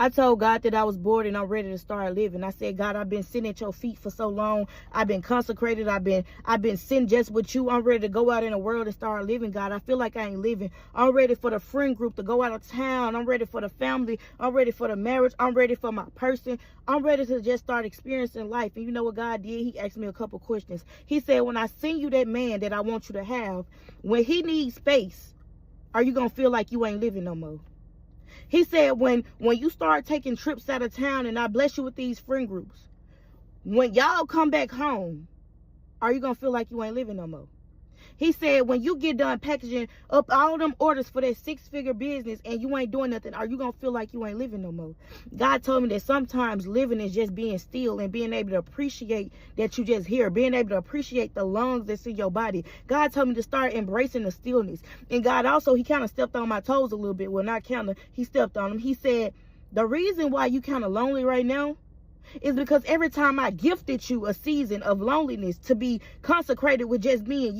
I told God that I was bored and I'm ready to start living. I said, God, I've been sitting at your feet for so long. I've been consecrated. I've been sitting just with you. I'm ready to go out in the world and start living, God. I feel like I ain't living. I'm ready for the friend group to go out of town. I'm ready for the family. I'm ready for the marriage. I'm ready for my person. I'm ready to just start experiencing life. And you know what God did? He asked me a couple questions. He said, when I send you that man that I want you to have, when he needs space, are you going to feel like you ain't living no more? He said, when you start taking trips out of town and I bless you with these friend groups, when y'all come back home, are you going to feel like you ain't living no more? He said, when you get done packaging up all them orders for that 6-figure business and you ain't doing nothing, are you going to feel like you ain't living no more? God told me that sometimes living is just being still and being able to appreciate that you just here, being able to appreciate the lungs that's in your body. God told me to start embracing the stillness. And God also, he kind of stepped on my toes a little bit. Well, not kind of, he stepped on them. He said, the reason why you kind of lonely right now is because every time I gifted you a season of loneliness to be consecrated with just me and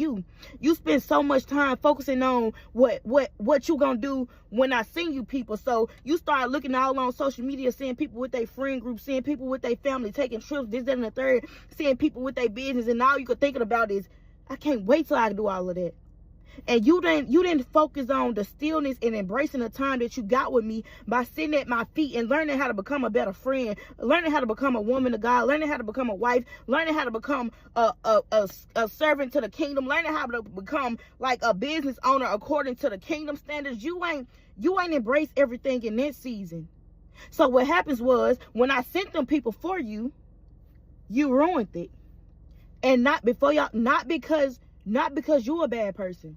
you spend so much time focusing on what you gonna do when I send you people. So you start looking all on social media, seeing people with their friend group, seeing people with their family, taking trips, this, that, and the third, seeing people with their business, and all you could think about is, I can't wait till I do all of that. And you didn't focus on the stillness and embracing the time that you got with me by sitting at my feet and learning how to become a better friend, learning how to become a woman of God, learning how to become a wife, learning how to become a servant to the kingdom, learning how to become like a business owner according to the kingdom standards. You ain't embraced everything in this season. So what happens was, when I sent them people for you, you ruined it. And not because you're a bad person.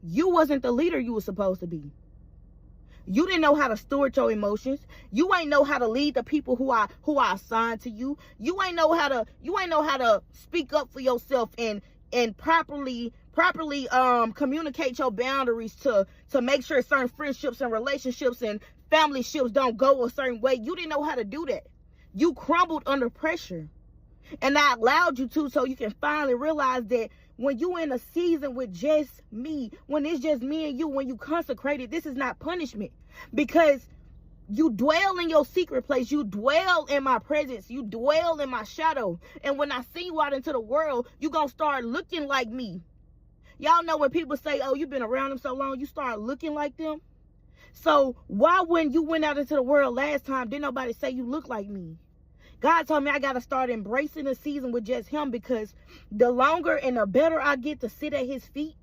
You wasn't the leader you were supposed to be. You didn't know how to steward your emotions. You ain't know how to lead the people who are assigned to you. You ain't know how to speak up for yourself and properly communicate your boundaries to make sure certain friendships and relationships and family ships don't go a certain way. You didn't know how to do that. You crumbled under pressure. And I allowed you to, so you can finally realize that when you in a season with just me, when it's just me and you, when you consecrated, this is not punishment. Because you dwell in your secret place. You dwell in my presence. You dwell in my shadow. And when I see you out into the world, you're going to start looking like me. Y'all know when people say, oh, you've been around them so long, you start looking like them. So why, when you went out into the world last time, didn't nobody say you look like me? God told me I got to start embracing the season with just him, because the longer and the better I get to sit at his feet,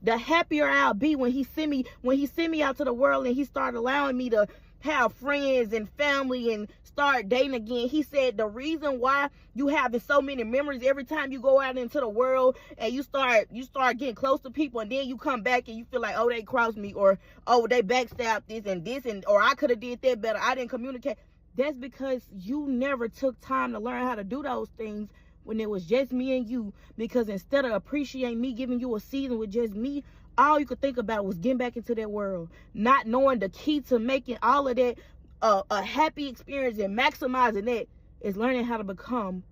the happier I'll be when he send me out to the world and he started allowing me to have friends and family and start dating again. He said the reason why you having so many memories every time you go out into the world and you start getting close to people, and then you come back and you feel like, oh, they crossed me, or oh, they backstabbed this and or I could have did that better, I didn't communicate. That's because you never took time to learn how to do those things when it was just me and you. Because instead of appreciating me giving you a season with just me, all you could think about was getting back into that world. Not knowing the key to making all of that a happy experience and maximizing that is learning how to become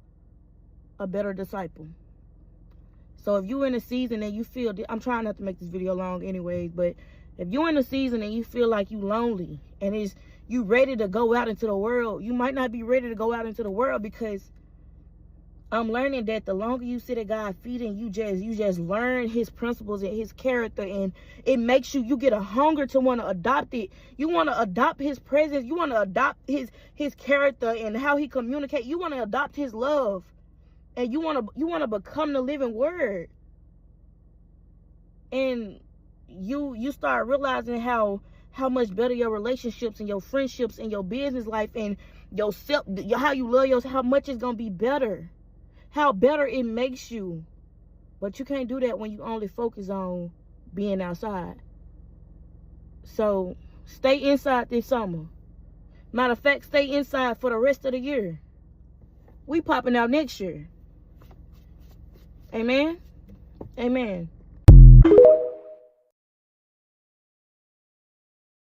a better disciple. So if you're in a season and you feel, I'm trying not to make this video long anyways, but if you're in a season and you feel like you lonely and you ready to go out into the world, you might not be ready to go out into the world, because I'm learning that the longer you sit at God's feet and you just learn his principles and his character, and it makes you get a hunger to want to adopt it. You want to adopt his presence. You want to adopt his character and how he communicates. You want to adopt his love, and you want to become the living word. And you start realizing how much better your relationships and your friendships and your business life and yourself, how you love yourself, how much it's going to be better. How better it makes you. But you can't do that when you only focus on being outside. So stay inside this summer. Matter of fact, stay inside for the rest of the year. We popping out next year. Amen. Amen.